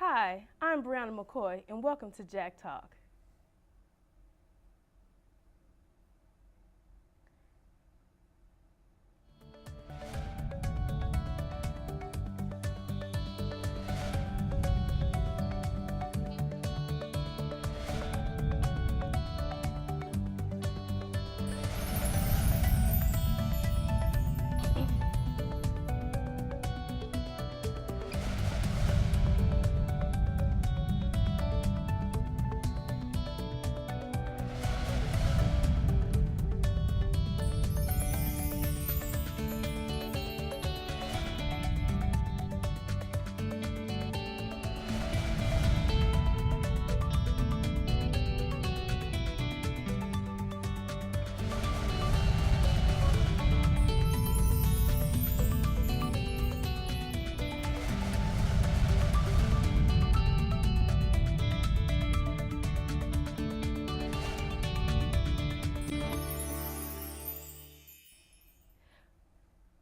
Hi, I'm Brianna McCoy, and welcome to Jack Talk.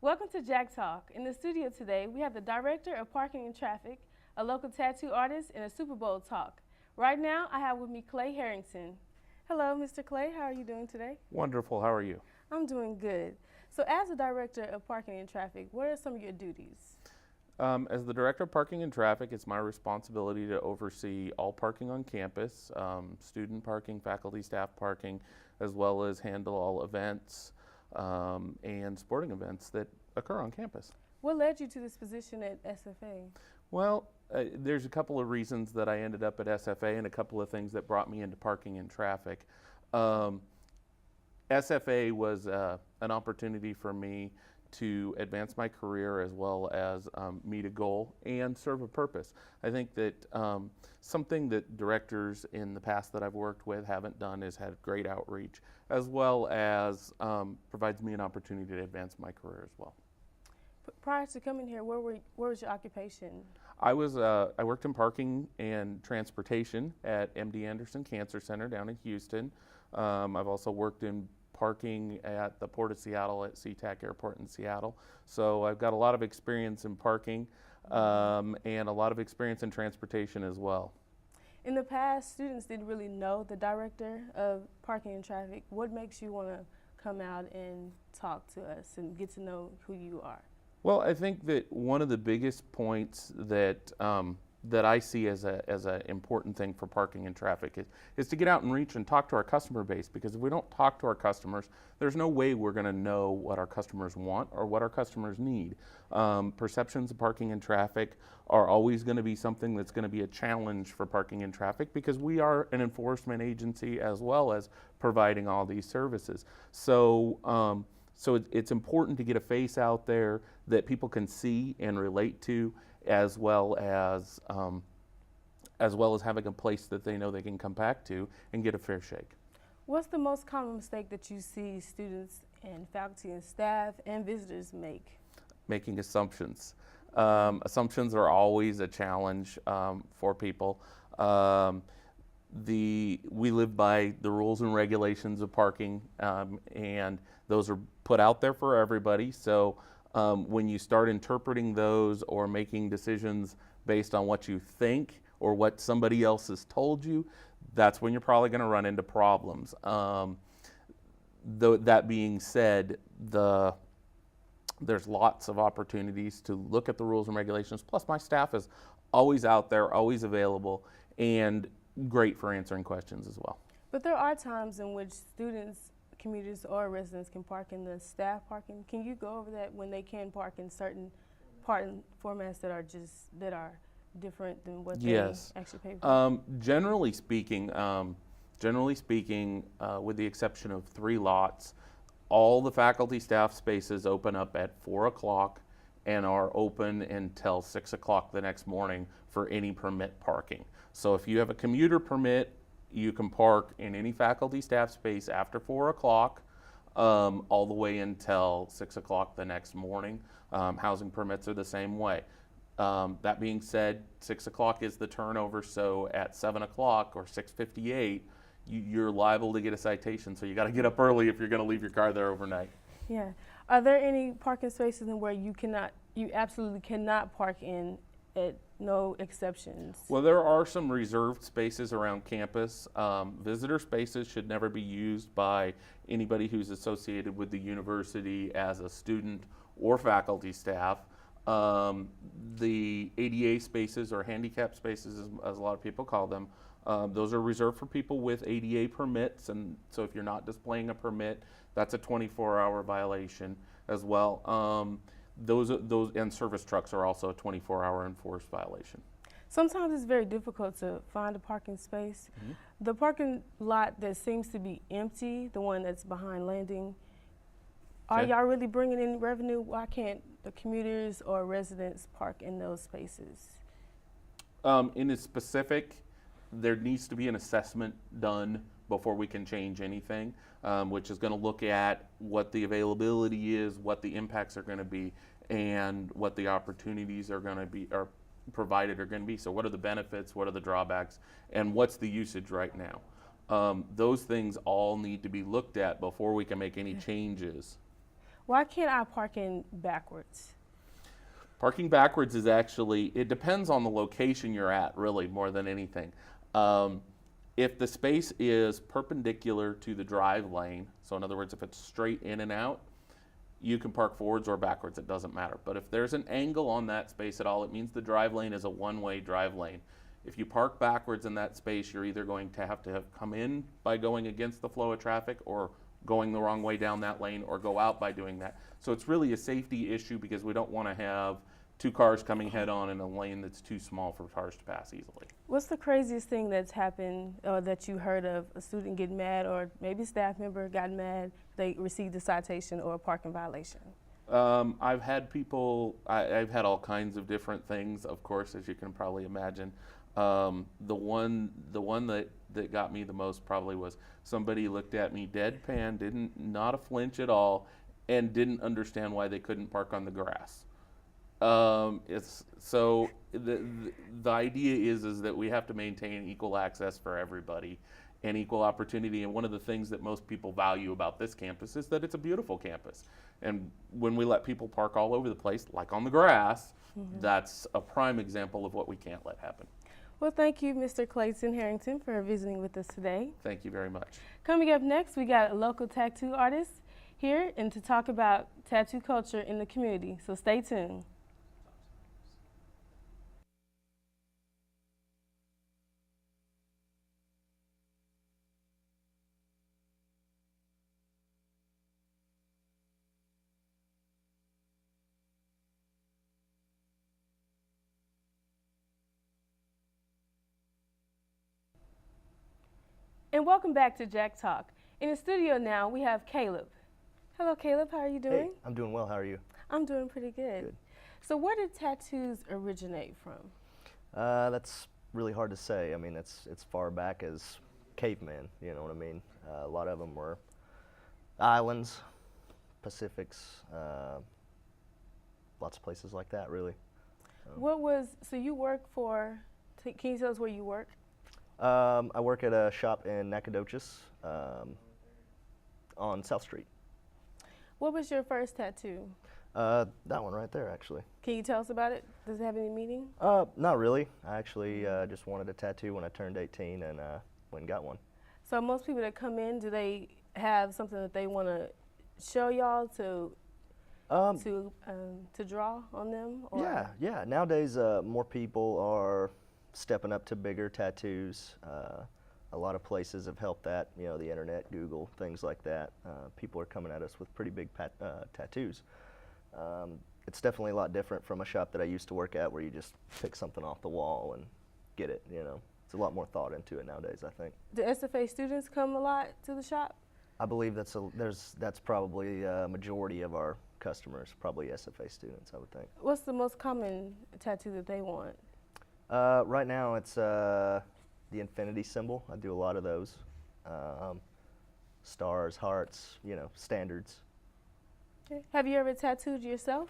Welcome to Jack Talk. In the studio today, we have the Director of Parking and Traffic, a local tattoo artist, and a Super Bowl talk. Right now, I have with me Clay Harrington. Hello, Mr. Clay. How are you doing today? Wonderful. How are you? I'm doing good. So, as the Director of Parking and Traffic, what are some of your duties? As the Director of Parking and Traffic, it's my responsibility to oversee all parking on campus, student parking, faculty, staff parking, as well as handle all events and sporting events that occur on campus. What led you to this position at SFA? Well, there's a couple of reasons that I ended up at SFA and a couple of things that brought me into parking and traffic. SFA was an opportunity for me to advance my career as well as meet a goal and serve a purpose. I think that something that directors in the past that I've worked with haven't done is had great outreach, as well as provides me an opportunity to advance my career as well. Prior to coming here, where was your occupation? I worked in parking and transportation at MD Anderson Cancer Center down in Houston. I've also worked in parking at the Port of Seattle at SeaTac Airport in Seattle. So I've got a lot of experience in parking and a lot of experience in transportation as well. In the past, students didn't really know the Director of Parking and Traffic. What makes you want to come out and talk to us and get to know who you are? Well, I think that one of the biggest points that that I see as a important thing for parking and traffic is to get out and reach and talk to our customer base, because if we don't talk to our customers, there's no way we're going to know what our customers want or what our customers need. Perceptions of parking and traffic are always going to be something that's going to be a challenge for parking and traffic, because we are an enforcement agency as well as providing all these services. So it's important to get a face out there that people can see and relate to, as well as having a place that they know they can come back to and get a fair shake. What's the most common mistake that you see students and faculty and staff and visitors make? Making assumptions. Assumptions are always a challenge for people. We live by the rules and regulations of parking, and those are put out there for everybody. So when you start interpreting those or making decisions based on what you think or what somebody else has told you, that's when you're probably going to run into problems. Though that being said, there's lots of opportunities to look at the rules and regulations. Plus, my staff is always out there, always available, and great for answering questions as well. But there are times in which students, commuters, or residents can park in the staff parking. Can you go over that, when they can park in certain parking formats that are different than what Yes. they actually pay for? Generally speaking, with the exception of 3 lots, all the faculty staff spaces open up at 4 o'clock and are open until 6 o'clock the next morning for any permit parking. So if you have a commuter permit, you can park in any faculty staff space after 4 o'clock all the way until 6 o'clock the next morning. Housing permits are the same way. That being said, 6 o'clock is the turnover, so at 7 o'clock or 6:58, you're liable to get a citation, so you got to get up early if you're going to leave your car there overnight. Yeah. Are there any parking spaces in where you absolutely cannot park in no exceptions? Well, there are some reserved spaces around campus. Visitor spaces should never be used by anybody who's associated with the university as a student or faculty staff. The ADA spaces, or handicap spaces as a lot of people call them, those are reserved for people with ADA permits, and so if you're not displaying a permit, that's a 24-hour violation as well. Those and service trucks are also a 24-hour enforced violation. Sometimes it's very difficult to find a parking space. Mm-hmm. The parking lot that seems to be empty, the one that's behind Landing, are Okay. y'all really bringing in revenue? Why can't the commuters or residents park in those spaces? In a specific, there needs to be an assessment done before we can change anything, which is going to look at what the availability is, what the impacts are going to be, and what the opportunities are going to be, or provided are going to be. So what are the benefits, what are the drawbacks, and what's the usage right now? Those things all need to be looked at before we can make any changes. Why can't I park in backwards? Parking backwards is actually, it depends on the location you're at, really, more than anything. If the space is perpendicular to the drive lane, so in other words, if it's straight in and out, you can park forwards or backwards, it doesn't matter. But if there's an angle on that space at all, it means the drive lane is a one-way drive lane. If you park backwards in that space, you're either going to have come in by going against the flow of traffic, or going the wrong way down that lane, or go out by doing that. So it's really a safety issue, because we don't want to have two cars coming head on in a lane that's too small for cars to pass easily. What's the craziest thing that's happened or that you heard of a student getting mad, or maybe a staff member got mad, they received a citation or a parking violation? I've had people, I've had all kinds of different things, of course, as you can probably imagine. The one that got me the most probably was somebody looked at me deadpan, not a flinch at all, and didn't understand why they couldn't park on the grass. So the idea is that we have to maintain equal access for everybody and equal opportunity. And one of the things that most people value about this campus is that it's a beautiful campus. And when we let people park all over the place, like on the grass, that's a prime example of what we can't let happen. Well, thank you, Mr. Clayton Harrington, for visiting with us today. Thank you very much. Coming up next, we got a local tattoo artist here and to talk about tattoo culture in the community. So stay tuned. And welcome back to Jack Talk. In the studio now, we have Caleb. Hello, Caleb. How are you doing? Hey, I'm doing well. How are you? I'm doing pretty good. Good. So where did tattoos originate from? That's really hard to say. I mean, it's far back as caveman. You know what I mean? A lot of them were islands, Pacifics, lots of places like that, really. So you work for, can you tell us where you work? I work at a shop in Nacogdoches on South Street. What was your first tattoo? That one right there, actually. Can you tell us about it? Does it have any meaning? Not really. I actually just wanted a tattoo when I turned 18 and went and got one. So most people that come in, do they have something that they want to show y'all to draw on them? Or? Yeah. Nowadays, more people are stepping up to bigger tattoos. A lot of places have helped that, you know, the internet, Google, things like that. People are coming at us with pretty big tattoos. It's definitely a lot different from a shop that I used to work at, where you just pick something off the wall and get it, you know. It's a lot more thought into it nowadays, I think. Do SFA students come a lot to the shop? I believe that's probably a majority of our customers, probably SFA students, I would think. What's the most common tattoo that they want? Right now, it's the infinity symbol. I do a lot of those. Stars, hearts, you know, standards. Okay. Have you ever tattooed yourself?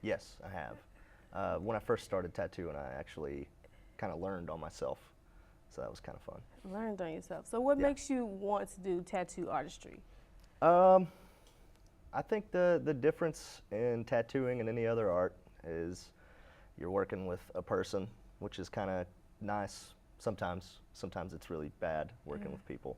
Yes, I have. When I first started tattooing, I actually kind of learned on myself, so that was kind of fun. Learned on yourself. So what makes you want to do tattoo artistry? I think the difference in tattooing and any other art is you're working with a person, which is kind of nice. Sometimes it's really bad working with people.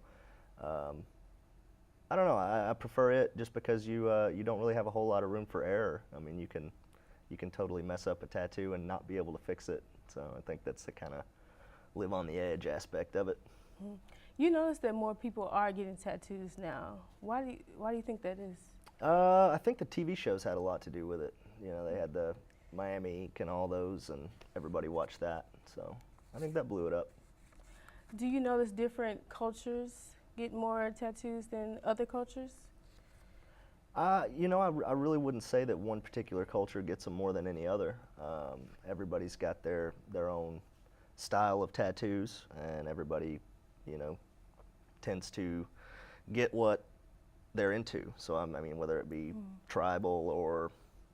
I don't know. I prefer it just because you don't really have a whole lot of room for error. I mean, you can totally mess up a tattoo and not be able to fix it. So I think that's the kind of live on the edge aspect of it. You notice that more people are getting tattoos now. Why do you think that is? I think the TV shows had a lot to do with it. You know, they had the Miami Ink and all those, and everybody watched that. So I think that blew it up. Do you notice different cultures get more tattoos than other cultures? You know, I really wouldn't say that one particular culture gets them more than any other. Everybody's got their own style of tattoos, and everybody, you know, tends to get what they're into. So I mean, whether it be tribal or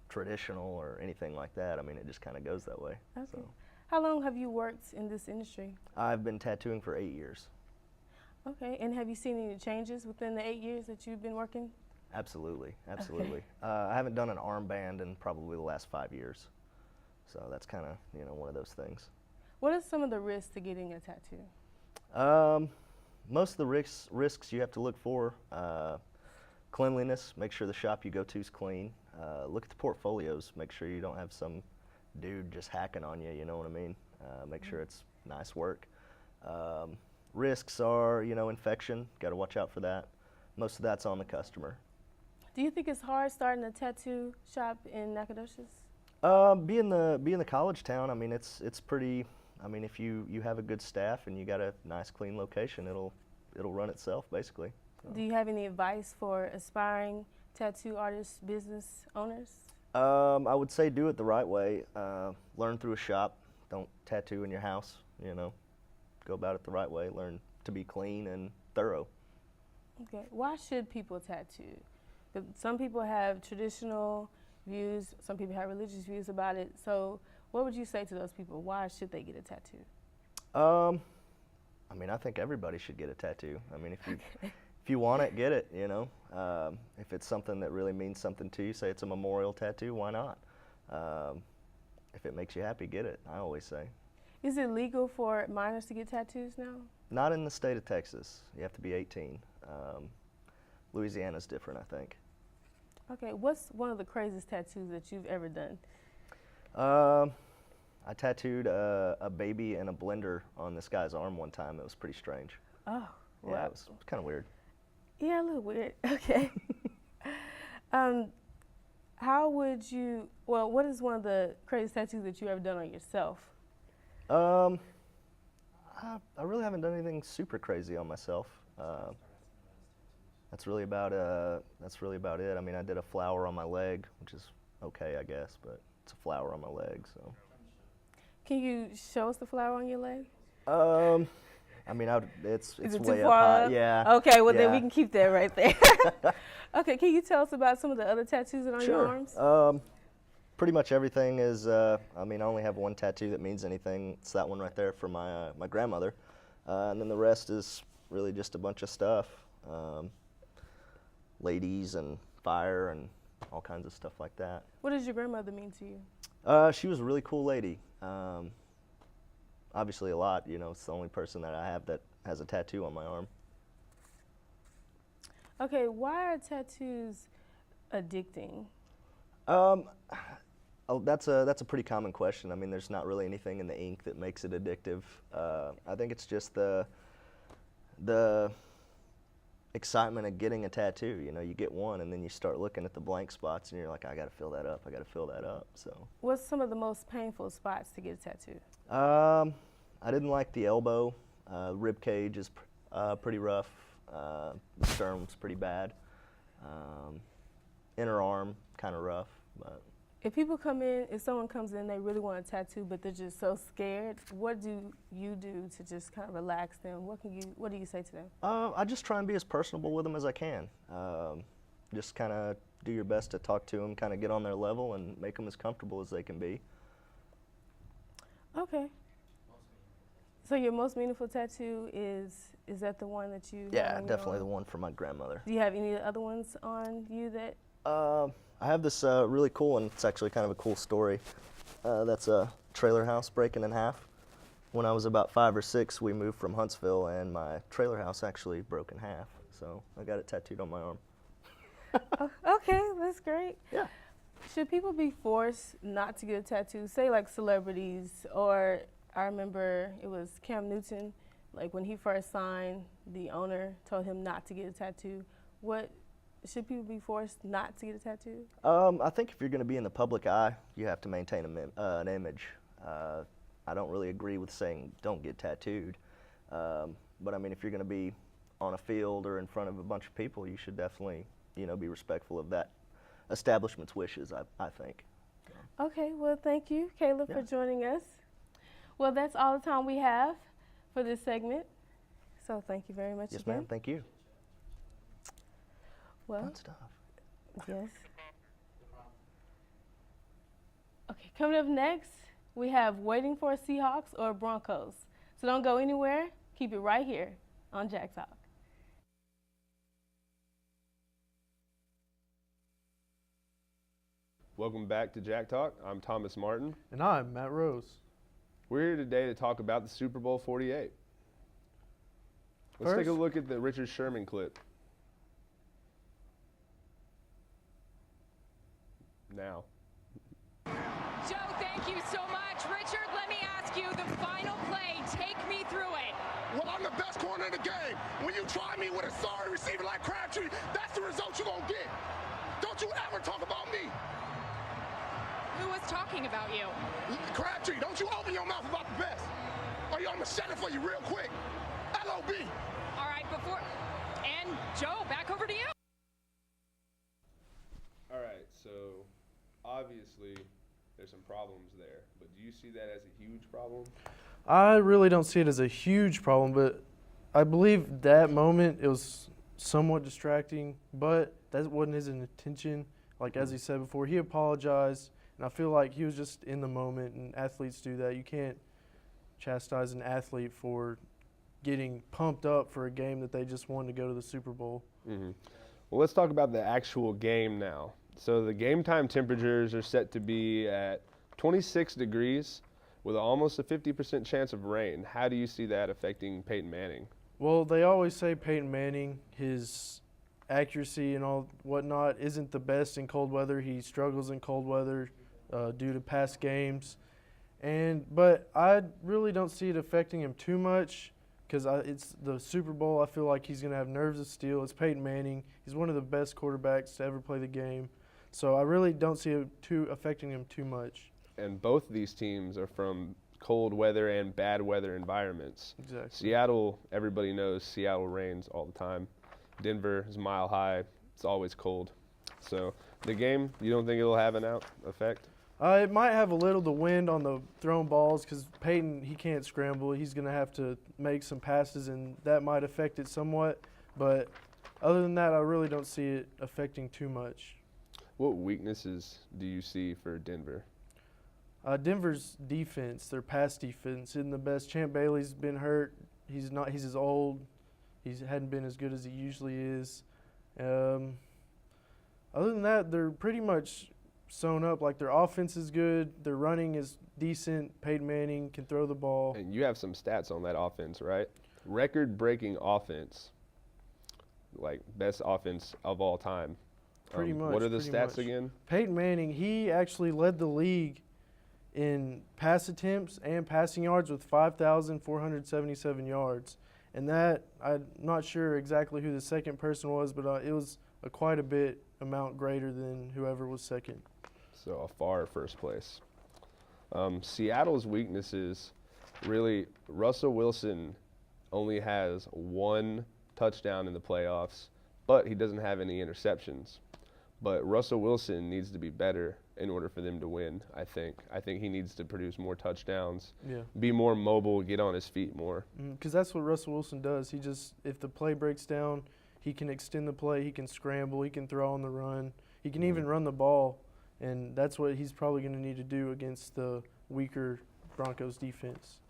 traditional or anything like that, I mean, it just kind of goes that way. Okay. So How long have you worked in this industry? I've been tattooing for 8 years. Okay, and have you seen any changes within the 8 years that you've been working? Absolutely, absolutely. Okay. I haven't done an armband in probably the last 5 years. So that's kind of, you know, one of those things. What are some of the risks to getting a tattoo? Most of the risks you have to look for, cleanliness, make sure the shop you go to is clean. Look at the portfolios, make sure you don't have some dude just hacking on you, you know what I mean? Make sure it's nice work. Risks are, you know, infection, got to watch out for that. Most of that's on the customer. Do you think it's hard starting a tattoo shop in Nacogdoches? Being the college town, I mean, it's pretty. I mean, if you have a good staff and you got a nice, clean location, it'll run itself basically. So. Do you have any advice for aspiring tattoo artists, business owners? I would say do it the right way. Learn through a shop. Don't tattoo in your house. You know, go about it the right way. Learn to be clean and thorough. Okay. Why should people tattoo? 'Cause some people have traditional views. Some people have religious views about it. So, what would you say to those people? Why should they get a tattoo? I mean, I think everybody should get a tattoo. I mean, if you want it, get it. You know, if it's something that really means something to you, say it's a memorial tattoo, why not? If it makes you happy, get it. I always say. Is it legal for minors to get tattoos now? Not in the state of Texas. You have to be 18. Louisiana's different, I think. Okay. What's one of the craziest tattoos that you've ever done? I tattooed a baby and a blender on this guy's arm one time. It was pretty strange. Oh, wow. Yeah, it was kind of weird. Yeah, a little weird. Okay. How would you, well, what is one of the craziest tattoos that you ever done on yourself? I really haven't done anything super crazy on myself. That's really about it. I mean, I did a flower on my leg, which is okay, I guess, but it's a flower on my leg, so. Can you show us the flower on your leg? I mean, it's Is it way too up far high. up? Yeah. Okay, well then yeah. we can keep that right there. Okay, can you tell us about some of the other tattoos that are on your arms? Pretty much everything is. I mean, I only have one tattoo that means anything. It's that one right there for my grandmother, and then the rest is really just a bunch of stuff, ladies and fire and all kinds of stuff like that. What does your grandmother mean to you? She was a really cool lady. Obviously a lot, you know, it's the only person that I have that has a tattoo on my arm. Okay, why are tattoos addicting? Oh, that's a pretty common question. I mean, there's not really anything in the ink that makes it addictive. I think it's just the excitement of getting a tattoo. You know, you get one and then you start looking at the blank spots and you're like, I gotta fill that up, I gotta fill that up, so. What's some of the most painful spots to get a tattoo? I didn't like the elbow. Rib cage is pretty rough. The sternum's pretty bad. Inner arm, kind of rough, but. If someone comes in, they really want a tattoo, but they're just so scared, what do you do to just kind of relax them? What do you say to them? I just try and be as personable with them as I can. Just kind of do your best to talk to them, kind of get on their level and make them as comfortable as they can be. Okay. So your most meaningful tattoo is that the one that you Yeah, have on definitely your the arm? one for my grandmother. Do you have any other ones on you that? I have this really cool one. It's actually kind of a cool story. That's a trailer house breaking in half. When I was about 5 or 6, we moved from Huntsville, and my trailer house actually broke in half. So I got it tattooed on my arm. Okay, that's great. Yeah. Should people be forced not to get a tattoo? Say like celebrities, or I remember it was Cam Newton, like when he first signed, the owner told him not to get a tattoo. Should people be forced not to get a tattoo? I think if you're going to be in the public eye, you have to maintain an image. I don't really agree with saying don't get tattooed. But I mean, if you're going to be on a field or in front of a bunch of people, you should definitely, be respectful of that establishment's wishes, I think. Okay, well, thank you, Caleb, for joining us. Well, that's all the time we have for this segment. So thank you very much Yes, again. ma'am. Thank you. Well, Fun stuff. yes. Okay, coming up next, we have Waiting for Seahawks or Broncos. So don't go anywhere. Keep it right here on Jack Talk. Welcome back to Jack Talk. I'm Thomas Martin. And I'm Matt Rose. We're here today to talk about the Super Bowl 48. Let's take a First- look at the Richard Sherman clip. Now. Joe, thank you so much. Richard, let me ask you the final play. Take me through it. Well, I'm the best corner in the game. When you try me with a sorry receiver like Crabtree, that's the result you're going to get. Don't you ever talk about me. Who was talking about you? Crabtree, don't you open your mouth about the best. Or I'm going to shut it for you real quick. LOB. All right, and Joe, back over to you. All right, so obviously there's some problems there, but do you see that as a huge problem? I really don't see it as a huge problem, but I believe that moment it was somewhat distracting, but that wasn't his intention. Like as he said before, he apologized, and I feel like he was just in the moment, and athletes do that. You can't chastise an athlete for getting pumped up for a game that they just won to go to the Super Bowl. Mm-hmm. Well, let's talk about the actual game now. So the game time temperatures are set to be at 26 degrees with almost a 50% chance of rain. How do you see that affecting Peyton Manning? Well, they always say Peyton Manning, his accuracy and all whatnot isn't the best in cold weather. He struggles in cold weather due to past games. But I really don't see it affecting him too much because it's the Super Bowl. I feel like he's going to have nerves of steel. It's Peyton Manning. He's one of the best quarterbacks to ever play the game. So I really don't see it affecting him too much. And both of these teams are from cold weather and bad weather environments. Exactly. Seattle, everybody knows Seattle rains all the time. Denver is mile high. It's always cold. So the game, you don't think it'll have an effect? It might have a little the wind on the thrown balls because Peyton, he can't scramble. He's going to have to make some passes, and that might affect it somewhat. But other than that, I really don't see it affecting too much. What weaknesses do you see for Denver? Denver's defense, their pass defense, isn't the best. Champ Bailey's been hurt. He's as old. He hadn't been as good as he usually is. Other than that, they're pretty much sewn up. Like their offense is good, their running is decent. Peyton Manning can throw the ball. And you have some stats on that offense, right? Record-breaking offense, like best offense of all time. Pretty much. What are the pretty stats much. again? Peyton Manning, he actually led the league in pass attempts and passing yards with 5,477 yards. And that, I'm not sure exactly who the second person was, but it was quite a bit amount greater than whoever was second. So a far first place. Seattle's weaknesses, really, Russell Wilson only has one touchdown in the playoffs, but he doesn't have any interceptions. But Russell Wilson needs to be better in order for them to win, I think. I think he needs to produce more touchdowns, be more mobile, get on his feet more. Because that's what Russell Wilson does. He just, if the play breaks down, he can extend the play, he can scramble, he can throw on the run, he can even run the ball, and that's what he's probably going to need to do against the weaker Broncos defense.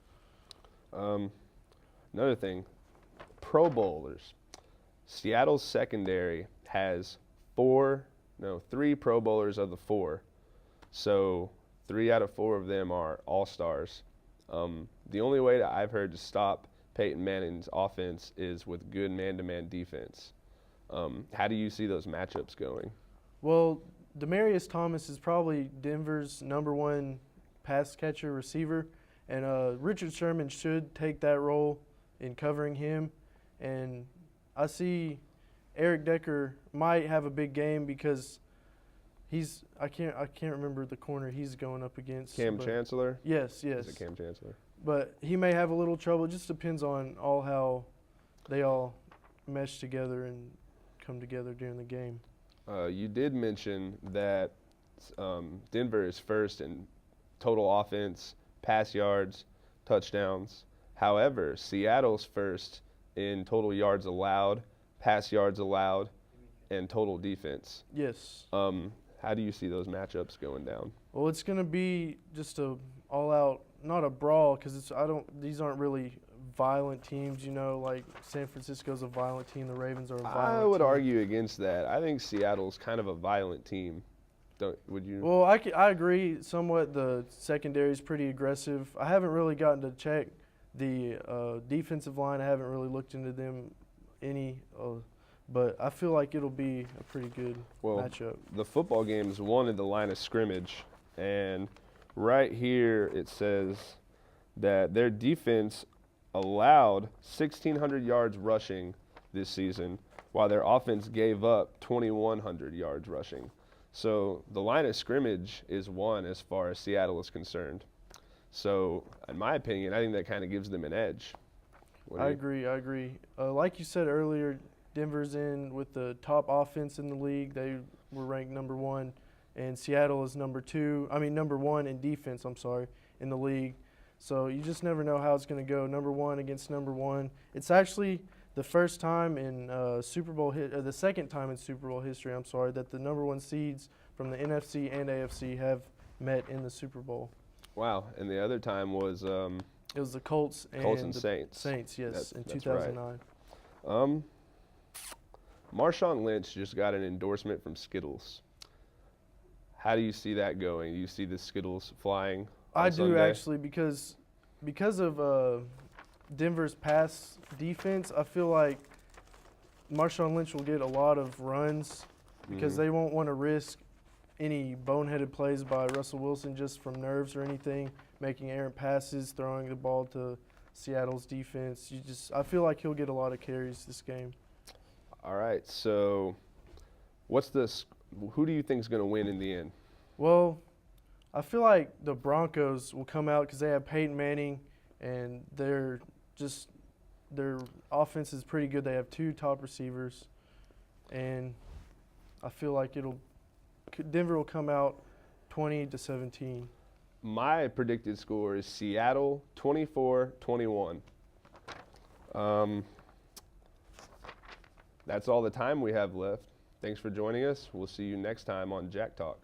Another thing, Pro Bowlers. Seattle's secondary has 3 Pro Bowlers of the 4. So 3 out of 4 of them are all-stars. The only way that I've heard to stop Peyton Manning's offense is with good man-to-man defense. How do you see those matchups going? Well, Demaryius Thomas is probably Denver's #1 pass catcher receiver, and Richard Sherman should take that role in covering him. And I see Eric Decker might have a big game because I can't remember the corner he's going up against. Cam Chancellor? Yes. Is it Cam Chancellor? But he may have a little trouble. It just depends on how they all mesh together and come together during the game. You did mention that Denver is first in total offense, pass yards, touchdowns. However, Seattle's first in total yards allowed, pass yards allowed, and total defense. Yes. How do you see those matchups going down? Well, it's going to be just a all-out, not a brawl, because these aren't really violent teams, like San Francisco's a violent team, the Ravens are a violent team. I would argue against that. I think Seattle's kind of a violent team. Would you? Well, I agree somewhat. The secondary is pretty aggressive. I haven't really gotten to check the defensive line. I haven't really looked into them any, but I feel like it'll be a pretty good matchup. The football games won at the line of scrimmage, and right here it says that their defense allowed 1,600 yards rushing this season, while their offense gave up 2,100 yards rushing. So the line of scrimmage is won as far as Seattle is concerned. So in my opinion, I think that kind of gives them an edge. I agree. Like you said earlier, Denver's in with the top offense in the league. They were ranked #1, and Seattle is #1 in defense, in the league. So you just never know how it's going to go, #1 against #1. It's actually the first time in Super Bowl the second time in Super Bowl history, that the #1 seeds from the NFC and AFC have met in the Super Bowl. Wow, and the other time was it was the Colts and the Saints. Saints, yes, in that's 2009. Right. Marshawn Lynch just got an endorsement from Skittles. How do you see that going? Do you see the Skittles flying? I do Sunday? actually, because of Denver's pass defense. I feel like Marshawn Lynch will get a lot of runs because they won't want to risk any boneheaded plays by Russell Wilson just from nerves or anything, making errant passes, throwing the ball to Seattle's defense. I feel like he'll get a lot of carries this game. All right, so who do you think is going to win in the end? Well, I feel like the Broncos will come out because they have Peyton Manning, and their offense is pretty good. They have 2 top receivers, and I feel like Denver will come out 20-17. My predicted score is Seattle 24-21. That's all the time we have left. Thanks for joining us. We'll see you next time on Jack Talk.